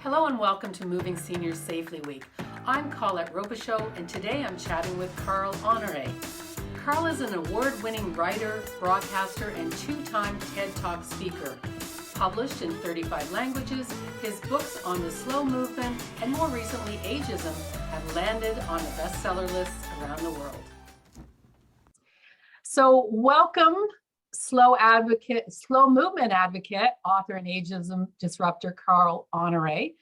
Hello and welcome to Moving Seniors Safely Week. I'm Colette and today I'm chatting with Carl Honoré. Carl is an award-winning writer, broadcaster, and two-time TEDTalk speaker. Published in 35 languages, his books on the slow movement and more recently ageism have landed on the bestseller lists around the world. So welcome, slow movement advocate, author and ageism disruptor, Carl Honoré.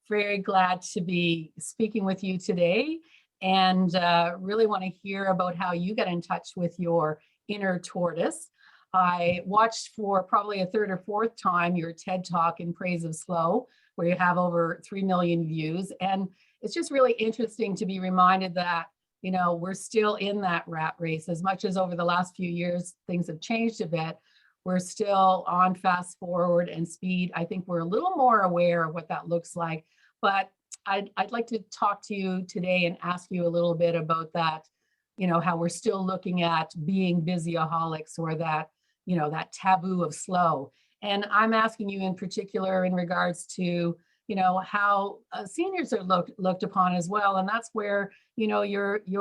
Very glad to be speaking with you today and really want to hear about how you got in touch with your inner tortoise. I watched for probably a third or fourth time your TED Talk in praise of slow, where you have over 3 million views. And it's just really interesting to be reminded that, you know, we're still in that rat race. As much as over the last few years, things have changed a bit, we're still on fast forward and speed. I think we're a little more aware of what that looks like. But I'd like to talk to you today and ask you a little bit about that, you know, how we're still looking at being busyaholics, or that, you know, that taboo of slow. And I'm asking you in particular in regards to, you know, how seniors are looked upon as well. And that's where, you know, your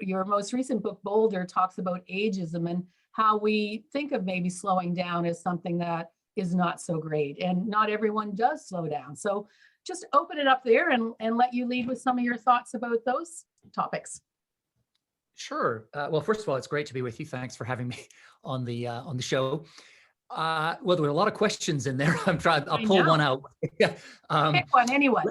most recent book, Bolder, talks about ageism and how we think of maybe slowing down as something that is not so great. And not everyone does slow down. So just open it up there and let you lead with some of your thoughts about those topics. Sure. Well, first of all, it's great to be with you. Thanks for having me on the show. Well, there were a lot of questions in there. I'll pull one out. Yeah. Pick one, anyone.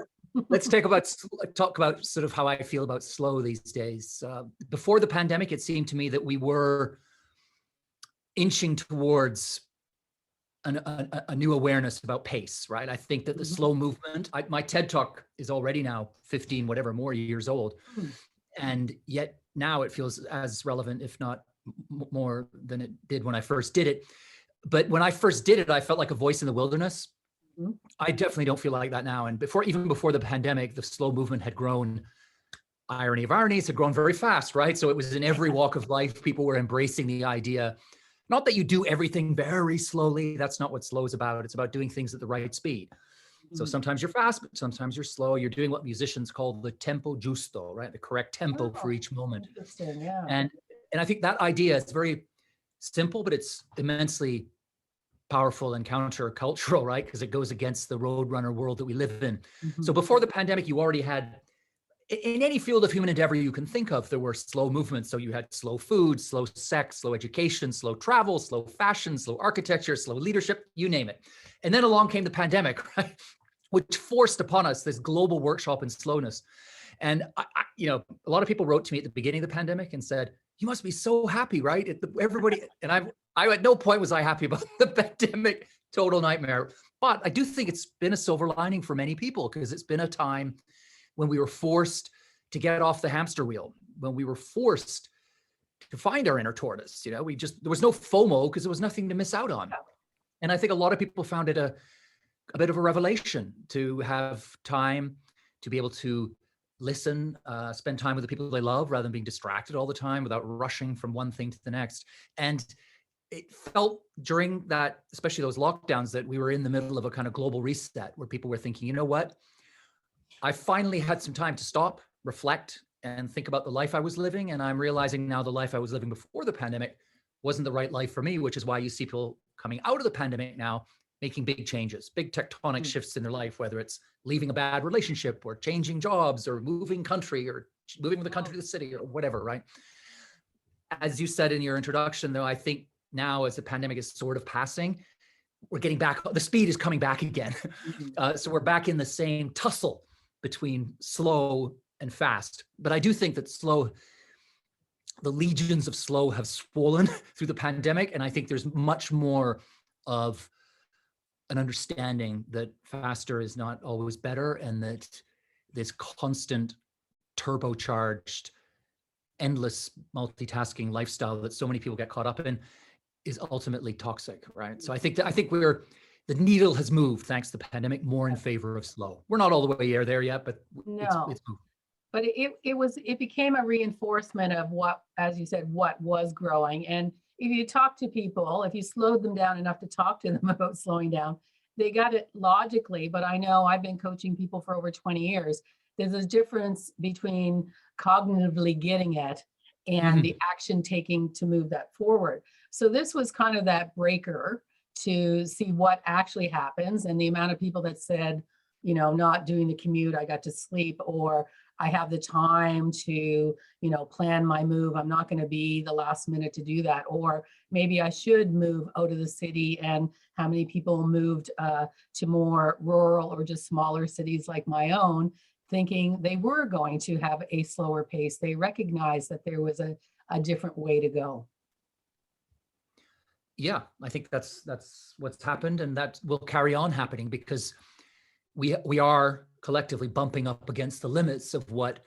Let's talk about sort of how I feel about slow these days. Before the pandemic, it seemed to me that we were inching towards a new awareness about pace, right? I think that the slow movement, my TED Talk is already now 15, whatever more years old. And yet now it feels as relevant, if not more than it did when I first did it. But when I first did it, I felt like a voice in the wilderness. I definitely don't feel like that now. And even before the pandemic, the slow movement had grown, irony of ironies, had grown very fast, right? So it was in every walk of life, people were embracing the idea, not that you do everything very slowly. That's not what slow is about. It's about doing things at the right speed. So sometimes you're fast, but sometimes you're slow. You're doing what musicians call the tempo giusto, right? The correct tempo for each moment. Interesting, yeah. And I think that idea is very simple, but it's immensely powerful and countercultural, right? Because it goes against the roadrunner world that we live in. So before the pandemic, you already had, in any field of human endeavor you can think of, there were slow movements. So you had slow food, slow sex, slow education, slow travel, slow fashion, slow architecture, slow leadership, you name it. And then along came the pandemic, right? Which forced upon us this global workshop in slowness. And you know, a lot of people wrote to me at the beginning of the pandemic and said, "You must be so happy, right?" Everybody, and I at no point was I happy about the pandemic, total nightmare. But I do think it's been a silver lining for many people, because it's been a time when we were forced to get off the hamster wheel, when we were forced to find our inner tortoise. You know, there was no FOMO because there was nothing to miss out on. And I think a lot of people found it a bit of a revelation to have time to be able to listen, spend time with the people they love rather than being distracted all the time without rushing from one thing to the next. And it felt during that, especially those lockdowns, that we were in the middle of a kind of global reset where people were thinking, you know what? I finally had some time to stop, reflect, and think about the life I was living. And I'm realizing now the life I was living before the pandemic wasn't the right life for me, which is why you see people coming out of the pandemic now making big changes, big tectonic shifts in their life, whether it's leaving a bad relationship or changing jobs or moving country or moving from the country to the city or whatever, right? As you said in your introduction, though, I think now as the pandemic is sort of passing, we're getting back, the speed is coming back again. So we're back in the same tussle between slow and fast. But I do think that the legions of slow have swollen through the pandemic. And I think there's much more of an understanding that faster is not always better, and that this constant turbocharged, endless multitasking lifestyle that so many people get caught up in is ultimately toxic, right? So I think the needle has moved, thanks to the pandemic, more in favor of slow. We're not all the way there yet, but it's moved. But it became a reinforcement of what, as you said, what was growing. And if you talk to people, if you slowed them down enough to talk to them about slowing down, they got it logically, but I know I've been coaching people for over 20 years. There's a difference between cognitively getting it and the action taking to move that forward. So this was kind of that breaker to see what actually happens, and the amount of people that said, you know, not doing the commute, I got to sleep, or I have the time to, you know, plan my move. I'm not going to be the last minute to do that. Or maybe I should move out of the city, and how many people moved to more rural or just smaller cities like my own, thinking they were going to have a slower pace. They recognized that there was a different way to go. Yeah, I think that's what's happened, and that will carry on happening, because we are collectively bumping up against the limits of what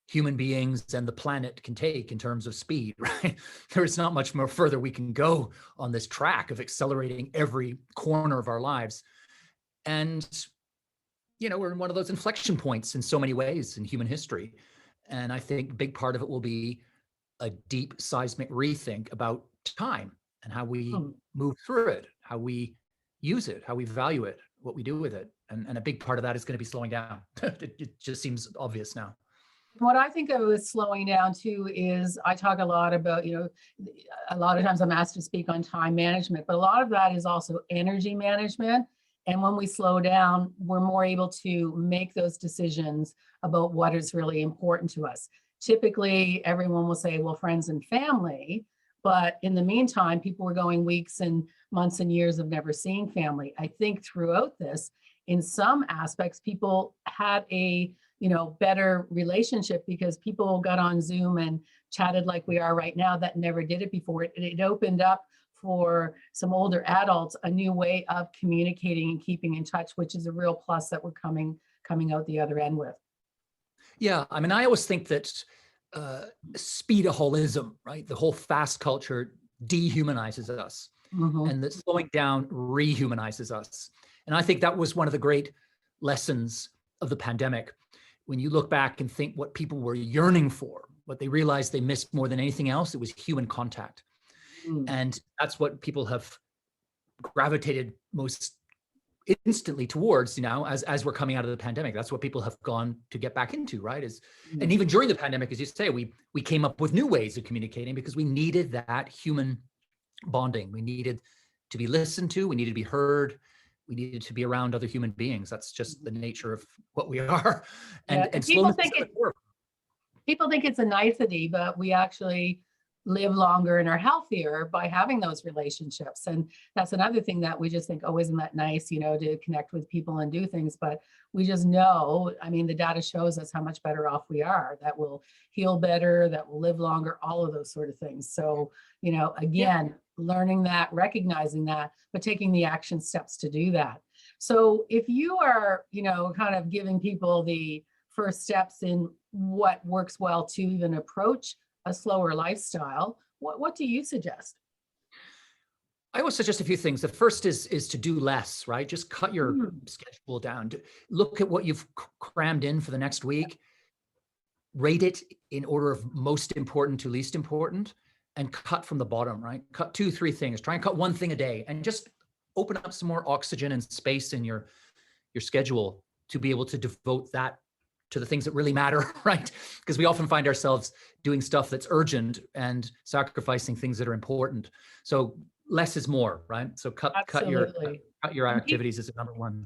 human beings and the planet can take in terms of speed, right? There's not much more further we can go on this track of accelerating every corner of our lives. And, you know, we're in one of those inflection points in so many ways in human history. And I think a big part of it will be a deep seismic rethink about time and how we move through it, how we use it, how we value it, what we do with it. And a big part of that is going to be slowing down. It just seems obvious now. What I think of with slowing down too is, I talk a lot about, you know, a lot of times I'm asked to speak on time management, but a lot of that is also energy management. And when we slow down, we're more able to make those decisions about what is really important to us. Typically, everyone will say, well, friends and family. But in the meantime, people were going weeks and months and years of never seeing family. I think throughout this, in some aspects, people had a, you know, better relationship because people got on Zoom and chatted like we are right now that never did it before. It opened up for some older adults a new way of communicating and keeping in touch, which is a real plus that we're coming out the other end with. Yeah, I mean, I always think that speedaholism, right? The whole fast culture dehumanizes us, and that slowing down rehumanizes us. And I think that was one of the great lessons of the pandemic. When you look back and think what people were yearning for, what they realized they missed more than anything else, it was human contact. And that's what people have gravitated most instantly towards, you know, as we're coming out of the pandemic. That's what people have gone to get back into, right? And even during the pandemic, as you say, we came up with new ways of communicating because we needed that human bonding. We needed to be listened to. We needed to be heard. We needed to be around other human beings. That's just the nature of what we are. And people think it's a nicety, but we actually live longer and are healthier by having those relationships. And that's another thing that we just think, oh, isn't that nice, you know, to connect with people and do things. But we just know, I mean, the data shows us how much better off we are, that we'll heal better, that we'll live longer, all of those sort of things. So, you know, again, learning that, recognizing that, but taking the action steps to do that. So if you are, you know, kind of giving people the first steps in what works well to even approach a slower lifestyle, what do you suggest? I always suggest a few things. The first is to do less, right? Just cut your schedule down. Look at what you've crammed in for the next week, rate it in order of most important to least important, and cut from the bottom, right? Cut 2-3 things. Try and cut one thing a day, and just open up some more oxygen and space in your schedule to be able to devote that to the things that really matter, right? Because we often find ourselves doing stuff that's urgent and sacrificing things that are important. So less is more, right? So cut your activities is number one.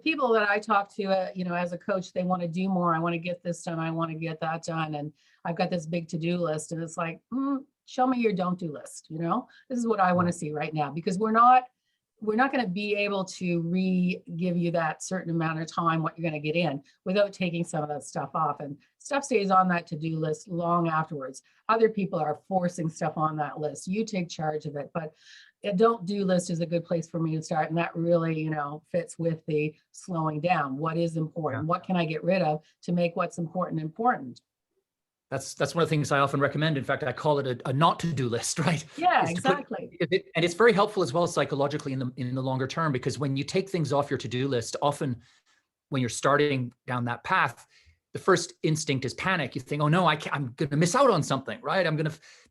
People that I talk to, you know, as a coach, they want to do more. I want to get this done. I want to get that done. And I've got this big to-do list, and it's like, show me your don't do list. You know, this is what I want to see right now, because we're not going to be able to give you that certain amount of time, what you're going to get in, without taking some of that stuff off. And stuff stays on that to-do list long afterwards. Other people are forcing stuff on that list. You take charge of it. But a don't do list is a good place for me to start. And that really, you know, fits with the slowing down. What is important? What can I get rid of to make what's important important? That's one of the things I often recommend. In fact, I call it a not to do list, right? Yeah, exactly. And it's very helpful as well psychologically in the longer term, because when you take things off your to-do list, often when you're starting down that path, the first instinct is panic. You think, oh no, I'm going to miss out on something, right?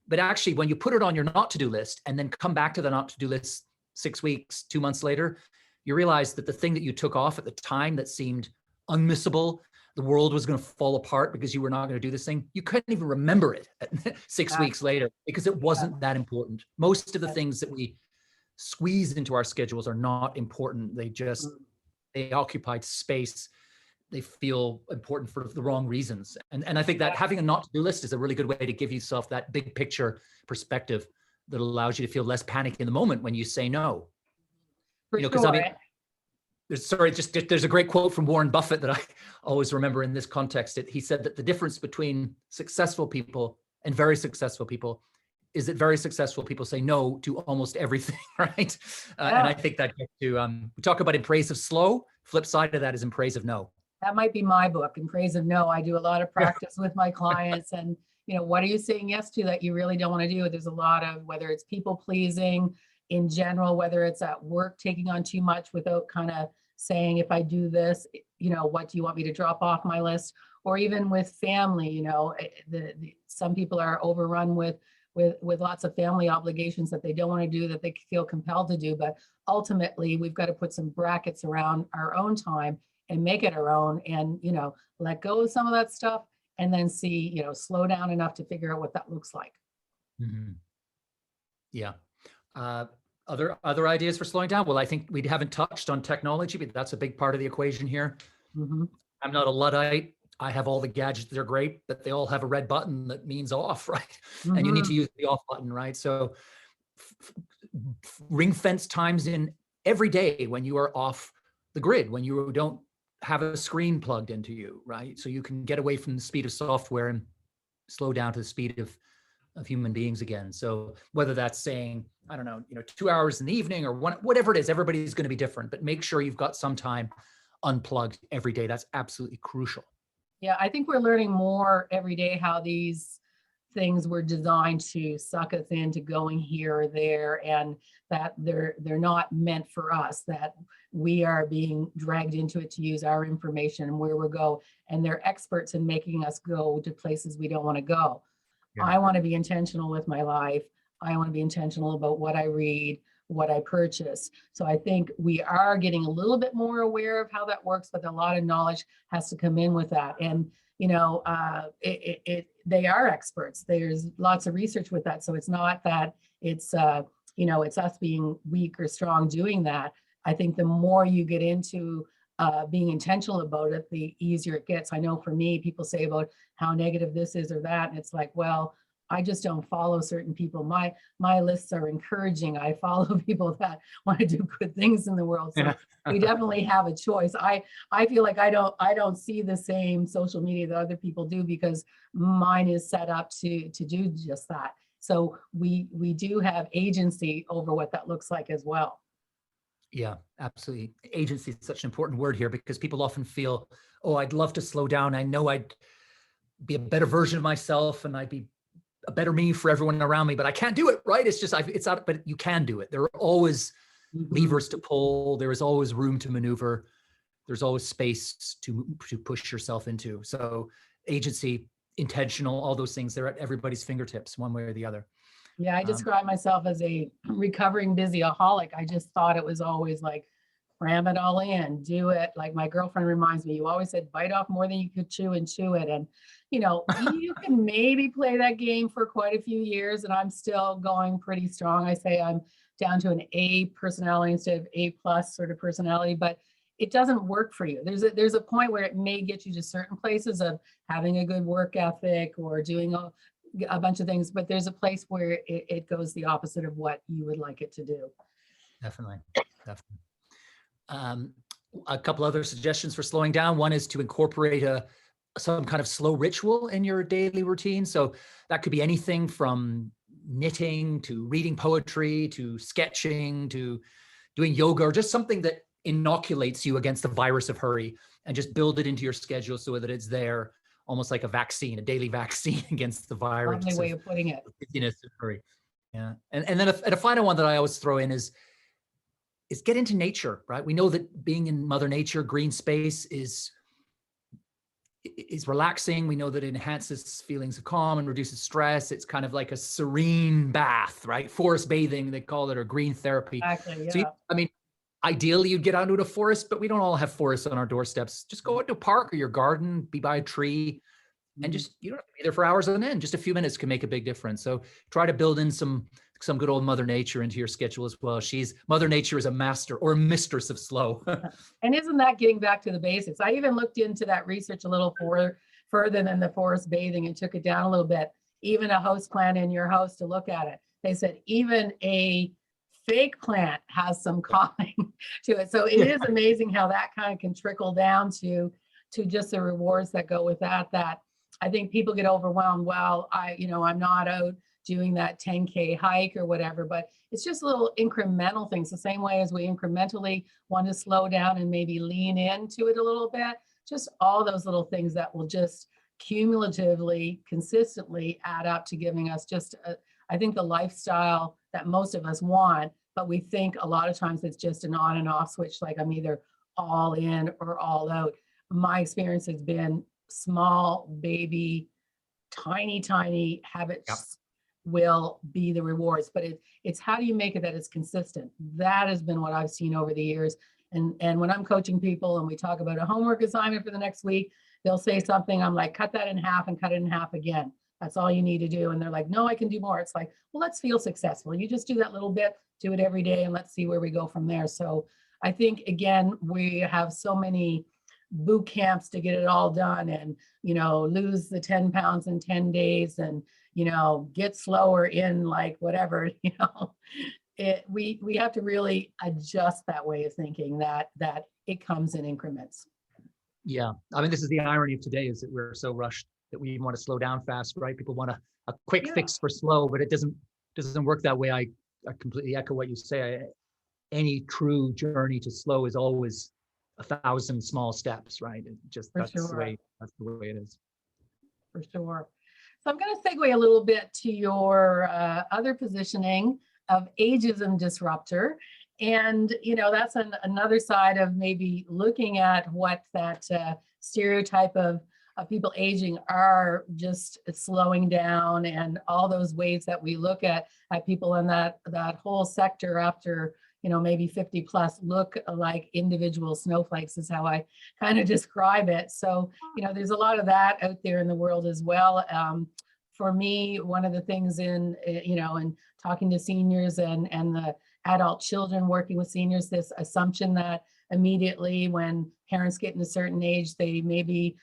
But actually when you put it on your not to do list and then come back to the not to do list 6 weeks, 2 months later, you realize that the thing that you took off at the time that seemed unmissable, the world was going to fall apart because you were not going to do this thing, you couldn't even remember it 6 weeks later because it wasn't that important. Most of the things that we squeeze into our schedules are not important. They occupied space. They feel important for the wrong reasons. And I think that having a not to-do list is a really good way to give yourself that big picture perspective that allows you to feel less panic in the moment when you say no. For Because sure. I mean, there's a great quote from Warren Buffett that I always remember in this context. He said that the difference between successful people and very successful people is that very successful people say no to almost everything, right? And I think that gets to, we talk about in praise of slow, flip side of that is in praise of no. That might be my book, In Praise of No. I do a lot of practice with my clients, and what are you saying yes to that you really don't want to do? There's a lot of, whether it's people pleasing in general, whether it's at work, taking on too much without kind of saying, if I do this, what do you want me to drop off my list? Or even with family, some people are overrun with lots of family obligations that they don't want to do, that they feel compelled to do. But ultimately, we've got to put some brackets around our own time and make it our own, and let go of some of that stuff, and then see, slow down enough to figure out what that looks like. Mm-hmm. Yeah. Other ideas for slowing down? Well, I think we haven't touched on technology, but that's a big part of the equation here. Mm-hmm. I'm not a Luddite. I have all the gadgets. They're great, but they all have a red button that means off, right? Mm-hmm. And you need to use the off button, right? So ring fence times in every day when you are off the grid, when you don't have a screen plugged into you, right? So you can get away from the speed of software and slow down to the speed of human beings again. So whether that's saying, I don't know, 2 hours in the evening or whatever it is, everybody's going to be different, but make sure you've got some time unplugged every day. That's absolutely crucial. Yeah, I think we're learning more every day how these things were designed to suck us into going here or there, and that they're not meant for us, that we are being dragged into it to use our information and where we go, and they're experts in making us go to places we don't want to go. Yeah. I want to be intentional with my life. I want to be intentional about what I read, what I purchase. So I think we are getting a little bit more aware of how that works, but a lot of knowledge has to come in with that. And they are experts. There's lots of research with that. So it's not that it's it's us being weak or strong doing that. I think the more you get into being intentional about it, the easier it gets. I know for me, people say about how negative this is or that, and it's like, well, I just don't follow certain people. My lists are encouraging. I follow people that want to do good things in the world. So we definitely have a choice. I feel like I don't see the same social media that other people do, because mine is set up to do just that. So we do have agency over what that looks like as well. Yeah, absolutely. Agency is such an important word here, because people often feel, oh, I'd love to slow down. I know I'd be a better version of myself and I'd be a better me for everyone around me, but I can't do it, right? It's just, it's out, but you can do it. There are always levers to pull. There is always room to maneuver. There's always space to push yourself into. So agency, intentional, all those things, they're at everybody's fingertips one way or the other. Yeah, I describe myself as a recovering busyaholic. I just thought it was always like, cram it all in, do it. Like my girlfriend reminds me, you always said, bite off more than you could chew and chew it. And, you can maybe play that game for quite a few years, and I'm still going pretty strong. I say I'm down to an A personality instead of A+ sort of personality, but it doesn't work for you. There's a point where it may get you to certain places of having a good work ethic or doing a bunch of things, but there's a place where it goes the opposite of what you would like it to do. Definitely. A couple other suggestions for slowing down. One is to incorporate some kind of slow ritual in your daily routine. So that could be anything from knitting to reading poetry to sketching to doing yoga, or just something that inoculates you against the virus of hurry, and just build it into your schedule so that it's there, almost like a vaccine, a daily vaccine against the virus. Lovely way of putting it. Hurry. Yeah. And then a final one that I always throw in is get into nature, right? We know that being in Mother Nature, green space is relaxing. We know that it enhances feelings of calm and reduces stress. It's kind of like a serene bath, right? Forest bathing, they call it, or green therapy. Exactly, yeah. So ideally you'd get out into a forest, but we don't all have forests on our doorsteps. Just go into a park or your garden, be by a tree, and just, you don't have to be there for hours on end. Just a few minutes can make a big difference. So try to build in some good old Mother Nature into your schedule as well. Mother Nature is a master or a mistress of slow. And isn't that getting back to the basics? I even looked into that research a little further than the forest bathing and took it down a little bit. Even a host plant in your house to look at it. They said even a fake plant has some calming to it. So it is amazing how that kind of can trickle down to just the rewards that go with that I think people get overwhelmed. Well, I'm not out doing that 10K hike or whatever, but it's just little incremental things, the same way as we incrementally want to slow down and maybe lean into it a little bit. Just all those little things that will just cumulatively, consistently add up to giving us just, I think, the lifestyle that most of us want, but we think a lot of times it's just an on and off switch, like I'm either all in or all out. My experience has been small, baby, tiny habits will be the rewards, but it's how do you make it that it's consistent? That has been what I've seen over the years. And when I'm coaching people and we talk about a homework assignment for the next week, they'll say something, I'm like, cut that in half and cut it in half again. That's all you need to do. And they're like, no, I can do more. It's like, well, let's feel successful. You just do that little bit, do it every day, and let's see where we go from there. So I think, again, we have so many boot camps to get it all done and, lose the 10 pounds in 10 days and, get slower in like whatever, we have to really adjust that way of thinking that it comes in increments. Yeah. I mean, this is the irony of today, is that we're so rushed that we want to slow down fast, right? People want a quick fix for slow, but it doesn't work that way. I completely echo what you say. Any true journey to slow is always 1,000 small steps, right? That's the way it is. For sure. So I'm going to segue a little bit to your other positioning of ageism disruptor. And, that's another side of maybe looking at what that stereotype of people aging are, just slowing down, and all those ways that we look at people in that whole sector after, maybe 50 plus look like individual snowflakes is how I kind of describe it. So, there's a lot of that out there in the world as well. For me, one of the things in talking to seniors and the adult children working with seniors, this assumption that immediately when parents get in a certain age, they maybe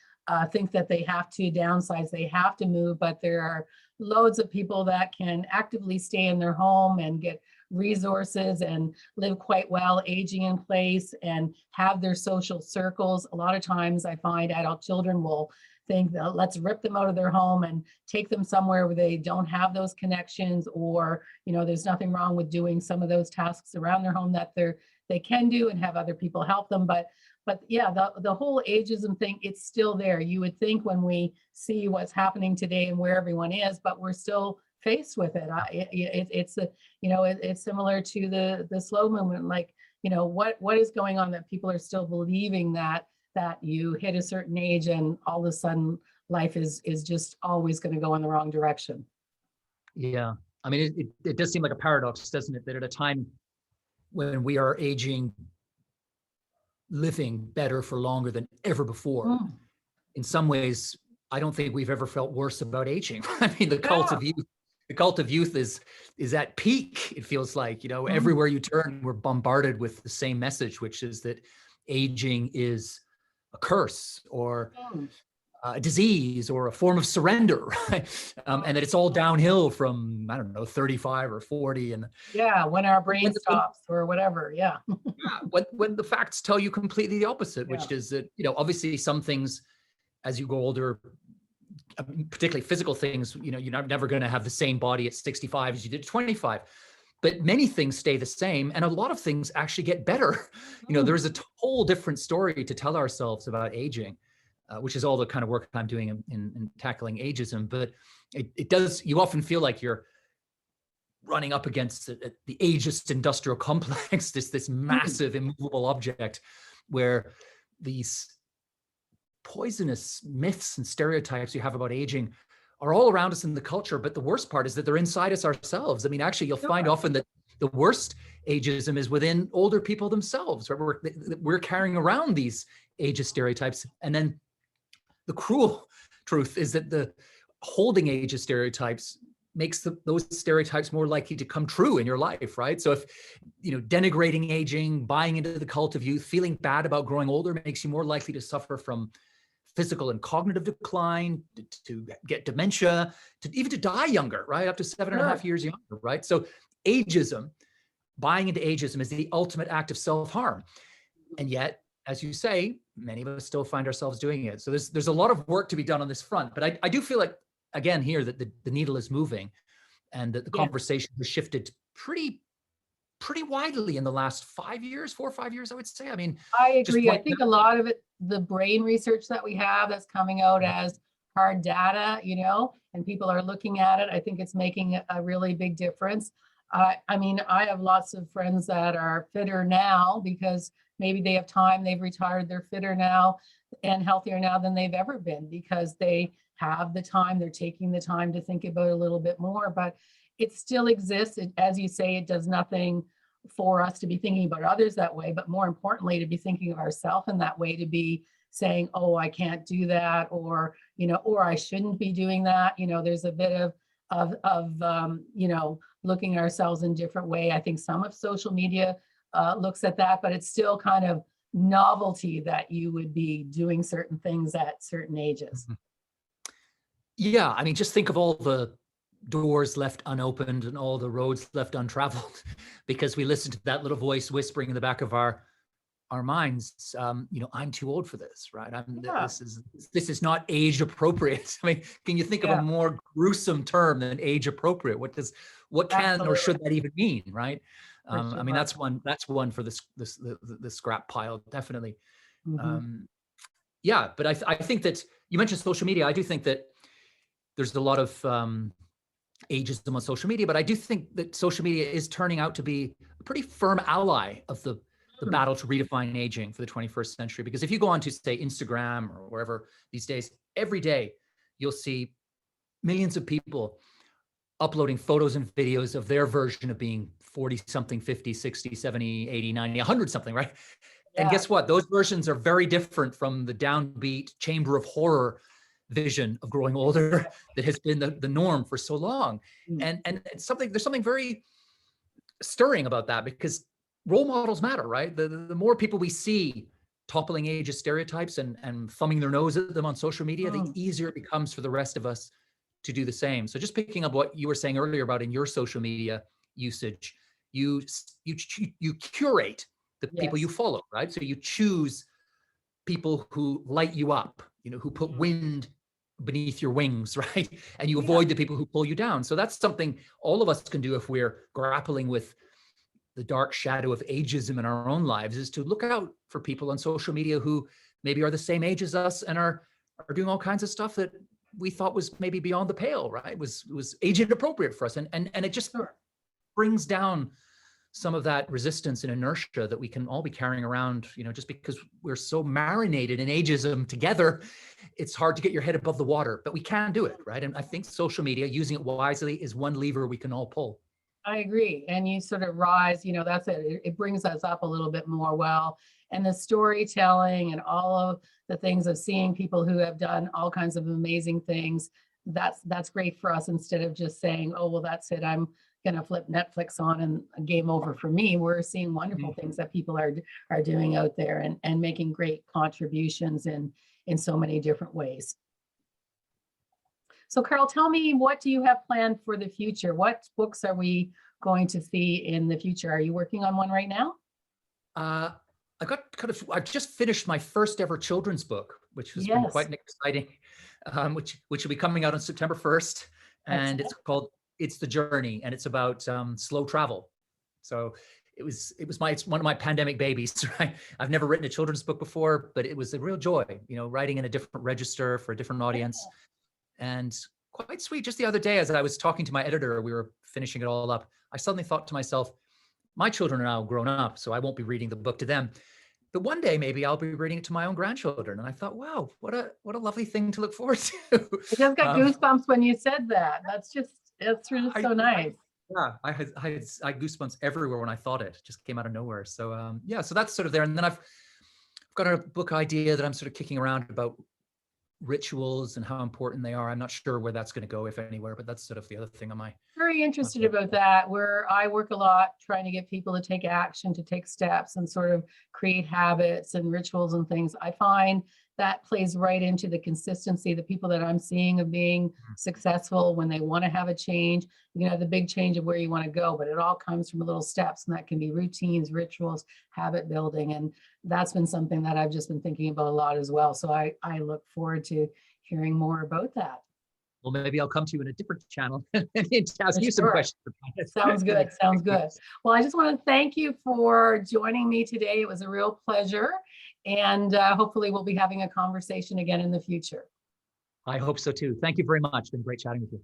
think that they have to downsize, they have to move, but there are loads of people that can actively stay in their home and get resources and live quite well, aging in place and have their social circles. A lot of times I find adult children will think that let's rip them out of their home and take them somewhere where they don't have those connections, or, there's nothing wrong with doing some of those tasks around their home that they can do and have other people help them. But yeah, the whole ageism thing, it's still there. You would think when we see what's happening today and where everyone is, but we're still faced with it. It's similar to the slow movement. Like, what is going on that people are still believing that you hit a certain age and all of a sudden life is just always going to go in the wrong direction. Yeah. I mean, it does seem like a paradox, doesn't it? That at a time when we are aging, living better for longer than ever before, in some ways, I don't think we've ever felt worse about aging. I mean, the cult of youth is at peak. It feels like, everywhere you turn, we're bombarded with the same message, which is that aging is a curse or a disease or a form of surrender, right? And that it's all downhill from, 35 or 40. And when our brain stops or whatever. When the facts tell you completely the opposite, which is that, obviously some things as you go older, particularly physical things, you're never going to have the same body at 65 as you did at 25. But many things stay the same, and a lot of things actually get better. There's a whole different story to tell ourselves about aging, which is all the kind of work I'm doing in tackling ageism. But it does, you often feel like you're running up against the ageist industrial complex, this massive immovable object where these poisonous myths and stereotypes you have about aging are all around us in the culture. But the worst part is that they're inside us ourselves. I mean, actually, you'll find often that the worst ageism is within older people themselves, right? We're carrying around these ageist stereotypes. And then the cruel truth is that the holding ageist stereotypes makes those stereotypes more likely to come true in your life, right? So if, denigrating aging, buying into the cult of youth, feeling bad about growing older makes you more likely to suffer from physical and cognitive decline, to get dementia, even to die younger, right? Up to 7.5 years younger, right? So ageism, buying into ageism is the ultimate act of self-harm. And yet, as you say, many of us still find ourselves doing it. So there's a lot of work to be done on this front. But I do feel like, again, here that the needle is moving and that the conversation has shifted pretty widely in the last 5 years, 4 or 5 years, I would say. I mean, I agree. I think a lot of it, the brain research that we have that's coming out as hard data, and people are looking at it. I think it's making a really big difference. I mean, I have lots of friends that are fitter now because maybe they have time, they've retired, they're fitter now and healthier now than they've ever been because they have the time, they're taking the time to think about it a little bit more, but it still exists. As you say, it does nothing for us to be thinking about others that way, but more importantly, to be thinking of ourselves in that way, to be saying, oh, I can't do that, or, or I shouldn't be doing that. There's a bit of looking at ourselves in a different way. I think some of social media looks at that, but it's still kind of novelty that you would be doing certain things at certain ages. Yeah, I mean, just think of all the doors left unopened and all the roads left untraveled because we listened to that little voice whispering in the back of our minds. I'm too old for this, right? This is not age appropriate. I mean, can you think of a more gruesome term than age appropriate? What can or should that even mean, right? Sure. I mean, that's one for the scrap pile, definitely. Mm-hmm. But I think that you mentioned social media. I do think that there's a lot of ageism on social media, but I do think that social media is turning out to be a pretty firm ally of the battle to redefine aging for the 21st century. Because if you go on to, say, Instagram or wherever these days, every day you'll see millions of people uploading photos and videos of their version of being 40 something, 50, 60, 70, 80, 90, 100 something, right? Yeah. And guess what? Those versions are very different from the downbeat chamber of horror vision of growing older that has been the norm for so long. And there's something very stirring about that, because role models matter, right? The more people we see toppling ageist stereotypes and thumbing their nose at them on social media, the easier it becomes for the rest of us to do the same. So just picking up what you were saying earlier about in your social media usage, you curate the people you follow, right? So you choose people who light you up, who put wind beneath your wings, right? And you avoid the people who pull you down. So that's something all of us can do if we're grappling with the dark shadow of ageism in our own lives, is to look out for people on social media who maybe are the same age as us and are doing all kinds of stuff that we thought was maybe beyond the pale, right? Was age inappropriate for us. And it just brings down some of that resistance and inertia that we can all be carrying around, just because we're so marinated in ageism together, it's hard to get your head above the water, but we can do it, right? And I think social media, using it wisely, is one lever we can all pull. I agree. And you sort of rise, that's it. It brings us up a little bit more. Well, and the storytelling and all of the things of seeing people who have done all kinds of amazing things, that's great for us, instead of just saying, oh, well, that's it, I'm going to flip Netflix on and game over for me. We're seeing wonderful things that people are doing out there and making great contributions in so many different ways. So Carl, tell me, what do you have planned for the future? What books are we going to see in the future? Are you working on one right now? I've just finished my first ever children's book, which has been quite exciting, which will be coming out on September 1st. And it's called It's the Journey, and it's about slow travel. So it's one of my pandemic babies, right? I've never written a children's book before, but it was a real joy, writing in a different register for a different audience. And quite sweet. Just the other day, as I was talking to my editor, we were finishing it all up, I suddenly thought to myself, my children are now grown up, so I won't be reading the book to them. But one day, maybe I'll be reading it to my own grandchildren. And I thought, wow, what a lovely thing to look forward to. I just got goosebumps when you said that. It's really so nice. Yeah, I had goosebumps everywhere when I thought it. Just came out of nowhere. So yeah, so that's sort of there. And then I've got a book idea that I'm sort of kicking around about rituals and how important they are. I'm not sure where that's going to go, if anywhere, but that's sort of the other thing on my. Very interested about that, where I work a lot trying to get people to take action, to take steps and sort of create habits and rituals and things. I find that plays right into the consistency, the people that I'm seeing of being successful when they want to have a change. You know, the big change of where you want to go, but it all comes from little steps, and that can be routines, rituals, habit building. And that's been something that I've just been thinking about a lot as well. So I look forward to hearing more about that. Well, maybe I'll come to you in a different channel and ask you some Sure. questions about it. Sounds good. Sounds good. Well, I just want to thank you for joining me today. It was a real pleasure. And hopefully we'll be having a conversation again in the future. I hope so too. Thank you very much. It's been great chatting with you.